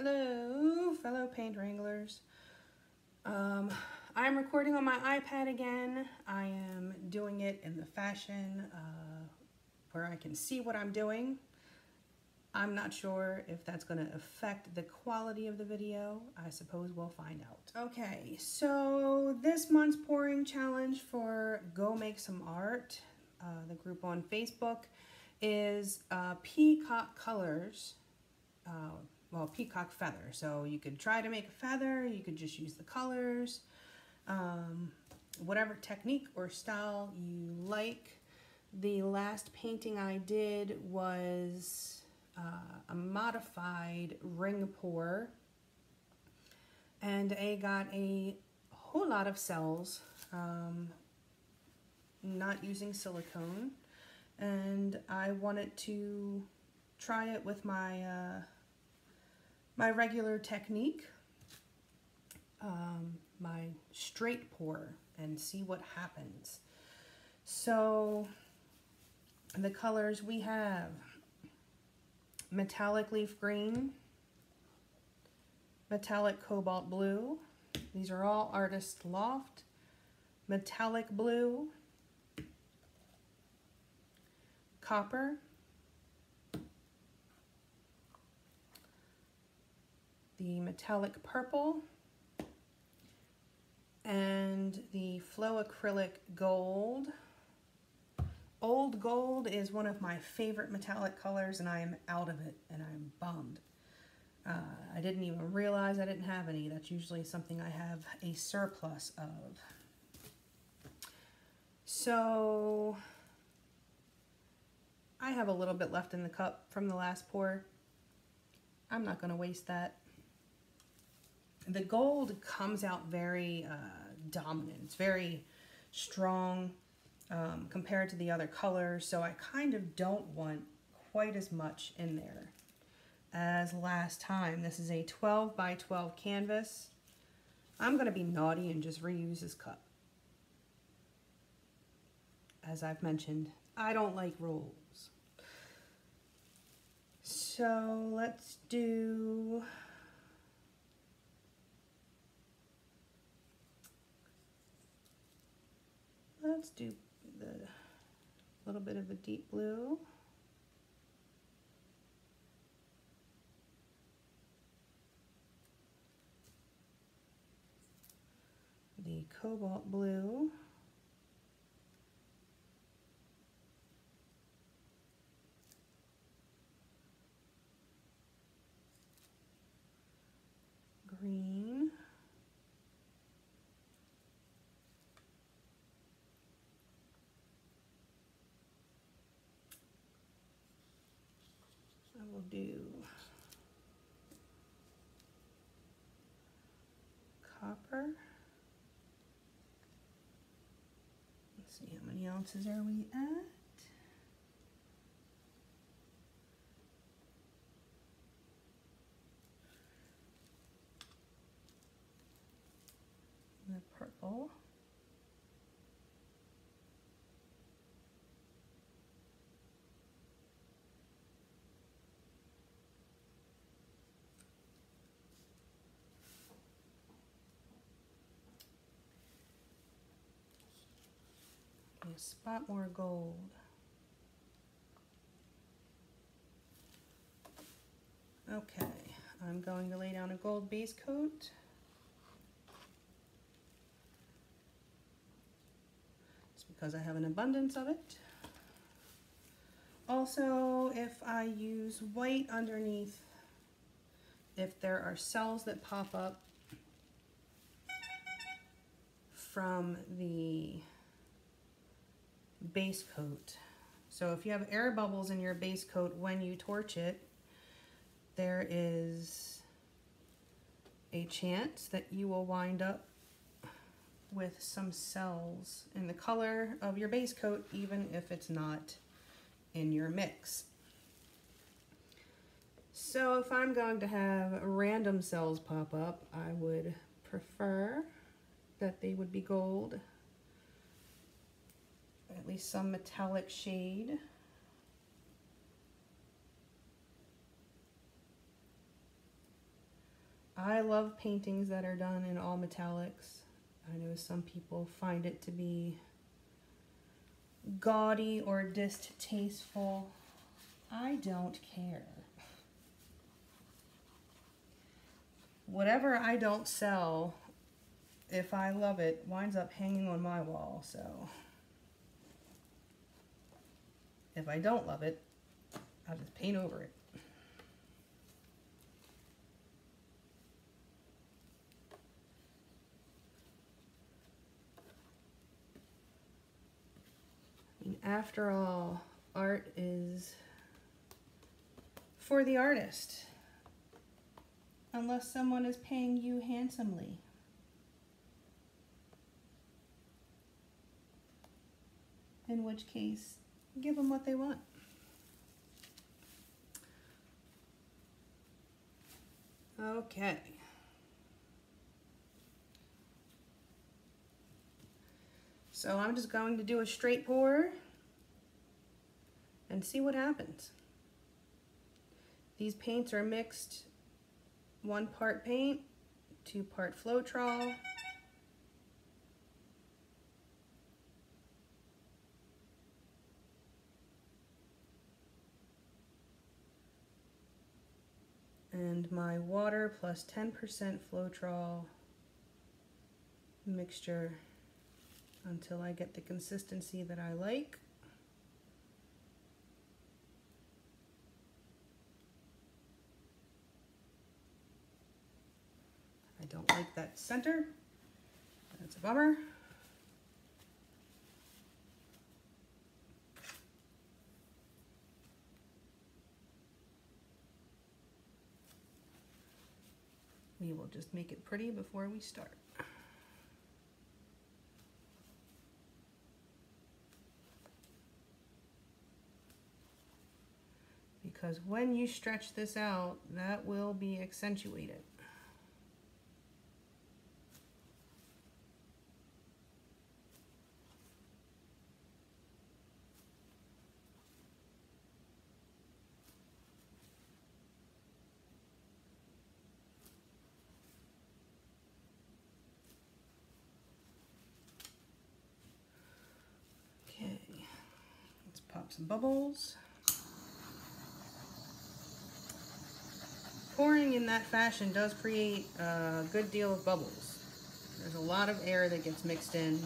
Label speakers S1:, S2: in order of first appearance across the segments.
S1: Hello, fellow paint wranglers. I'm recording on my iPad again. I am doing it in the fashion where I can see what I'm doing. I'm not sure if that's going to affect the quality of the video. I suppose we'll find out. Okay, so this month's pouring challenge for Go Make Some Art, the group on Facebook, is peacock colors. Well, peacock feather. So you could try to make a feather, you could just use the colors, whatever technique or style you like. The last painting I did was a modified ring pour, and I got a whole lot of cells, not using silicone, and I wanted to try it with my my regular technique, my straight pour, and see what happens. So the colors we have: metallic leaf green, metallic cobalt blue, these are all artist Loft, metallic blue, copper, the metallic purple, and the floetrol gold. Old gold is one of my favorite metallic colors, and I am out of it, and I'm bummed. I didn't even realize I didn't have any. That's usually something I have a surplus of. So I have a little bit left in the cup from the last pour. I'm not going to waste that. The gold comes out very dominant. It's very strong compared to the other colors, so I kind of don't want quite as much in there as last time. This is a 12 by 12 canvas. I'm going to be naughty and just reuse this cup. As I've mentioned, I don't like rolls. So let's do the little bit of a deep blue. The cobalt blue. Green. I will do copper. Let's see, how many ounces are we at? The purple. A spot more gold. Okay, I'm going to lay down a gold base coat. It's because I have an abundance of it. Also, if I use white underneath, if there are cells that pop up from the base coat. So if you have air bubbles in your base coat when you torch it, there is a chance that you will wind up with some cells in the color of your base coat, even if it's not in your mix. So if I'm going to have random cells pop up, I would prefer that they would be gold, at least some metallic shade. I love paintings that are done in all metallics. I know some people find it to be gaudy or distasteful. I don't care. Whatever I don't sell, if I love it, winds up hanging on my wall. So if I don't love it, I'll just paint over it. I mean, after all, art is for the artist, unless someone is paying you handsomely. In which case, give them what they want. Okay. So I'm just going to do a straight pour and see what happens. These paints are mixed 1 part paint, 2 part floetrol. And my water plus 10% floetrol mixture until I get the consistency that I like. I don't like that center. That's a bummer. We will just make it pretty before we start. Because when you stretch this out, that will be accentuated. Okay, let's pop some bubbles. Pouring in that fashion does create a good deal of bubbles. There's a lot of air that gets mixed in.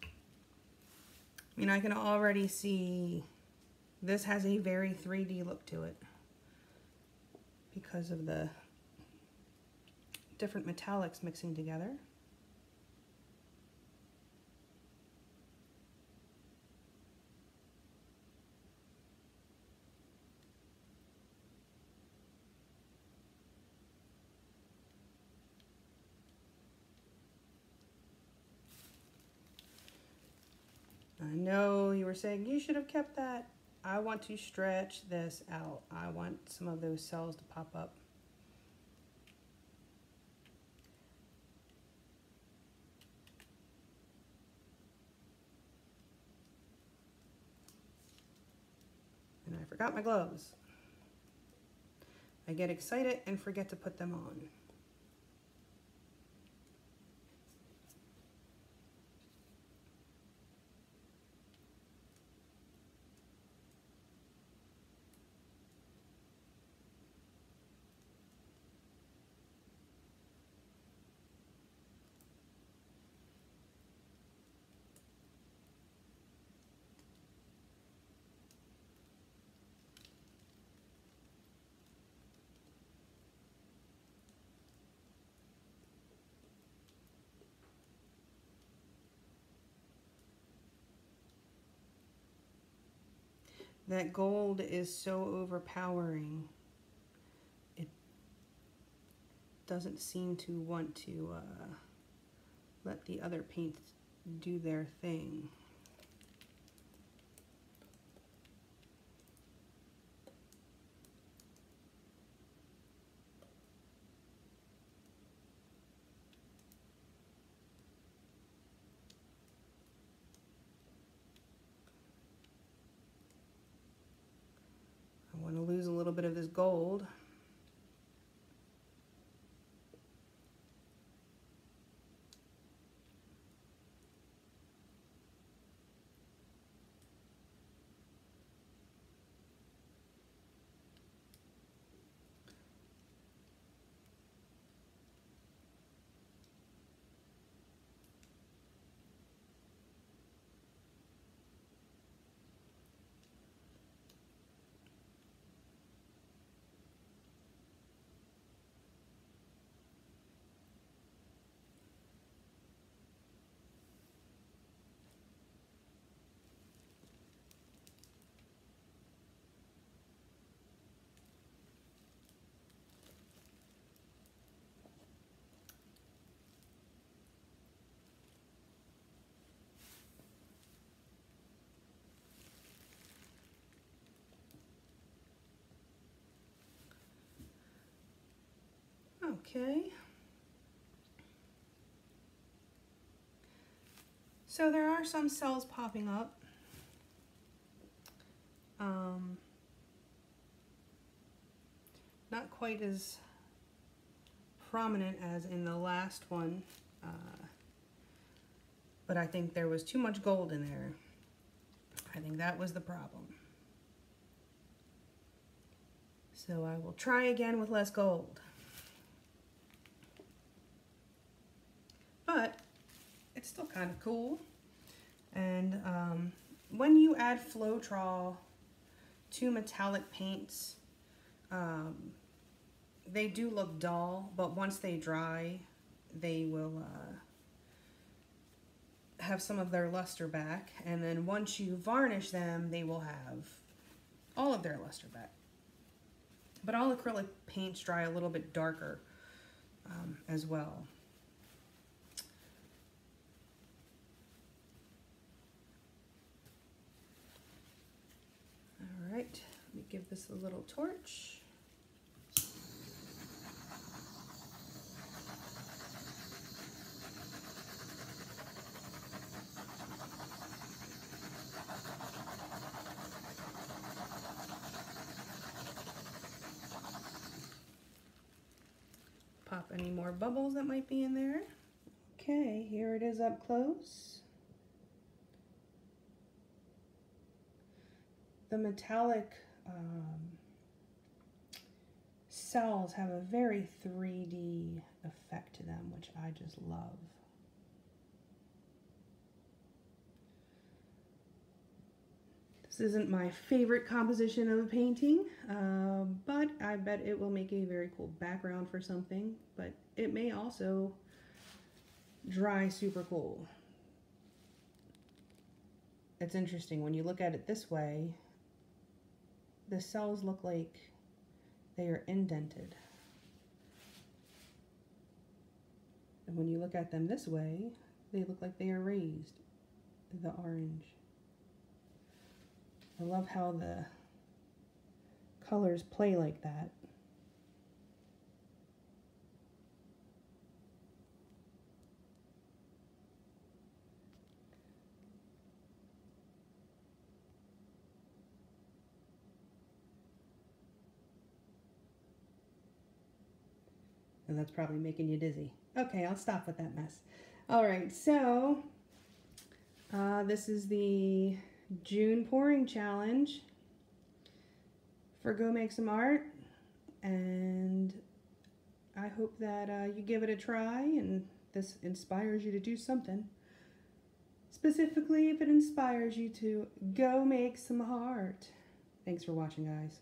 S1: I mean, I can already see this has a very 3D look to it because of the different metallics mixing together. I know you were saying you should have kept that. I want to stretch this out. I want some of those cells to pop up. And I forgot my gloves. I get excited and forget to put them on. That gold is so overpowering. It doesn't seem to want to let the other paints do their thing. bit of this gold. Okay. So there are some cells popping up. Not quite as prominent as in the last one, but I think there was too much gold in there. I think that was the problem. So I will try again with less gold. But it's still kind of cool. And when you add floetrol to metallic paints, they do look dull, but once they dry, they will have some of their luster back. And then once you varnish them, they will have all of their luster back. But all acrylic paints dry a little bit darker as well. All right, let me give this a little torch. Pop any more bubbles that might be in there. Okay, here it is up close. The metallic cells have a very 3D effect to them, which I just love. This isn't my favorite composition of a painting, but I bet it will make a very cool background for something, but it may also dry super cool. It's interesting, when you look at it this way, the cells look like they are indented. And when you look at them this way, they look like they are raised, the orange. I love how the colors play like that. And that's probably making you dizzy. Okay, I'll stop with that mess. All right, so this is the June pouring challenge for Go Make Some Art, and I hope that you give it a try and this inspires you to do something. Specifically, if it inspires you to go make some art. Thanks for watching, guys.